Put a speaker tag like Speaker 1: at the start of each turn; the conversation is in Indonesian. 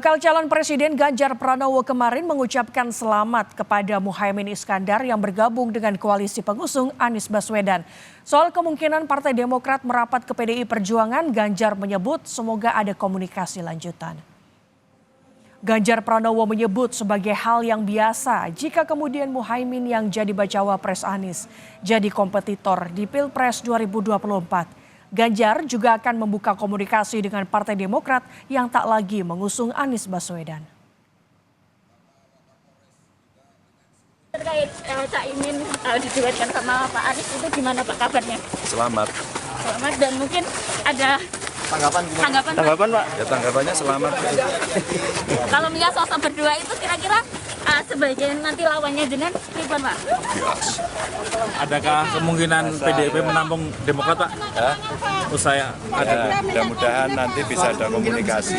Speaker 1: Bakal calon Presiden Ganjar Pranowo kemarin mengucapkan selamat kepada Muhaimin Iskandar yang bergabung dengan koalisi pengusung Anies Baswedan. Soal kemungkinan Partai Demokrat merapat ke PDI Perjuangan, Ganjar menyebut semoga ada komunikasi lanjutan. Ganjar Pranowo menyebut sebagai hal yang biasa jika kemudian Muhaimin yang jadi bacawa pres Anies jadi kompetitor di Pilpres 2024. Ganjar juga akan membuka komunikasi dengan Partai Demokrat yang tak lagi mengusung Anies Baswedan.
Speaker 2: Terkait Caimin diduetkan sama Pak Anies itu gimana Pak kabarnya?
Speaker 3: Selamat.
Speaker 2: Selamat dan mungkin ada tanggapan
Speaker 3: Pak? Ya tanggapannya selamat.
Speaker 2: Kalau melihat sosok berdua itu kira-kira sebagai nanti lawannya dengan Gibran Pak?
Speaker 4: Adakah kemungkinan PDIP menampung Demokrat Pak?
Speaker 3: Ya,
Speaker 4: Usai ada.
Speaker 3: mudah-mudahan nanti bisa ada komunikasi.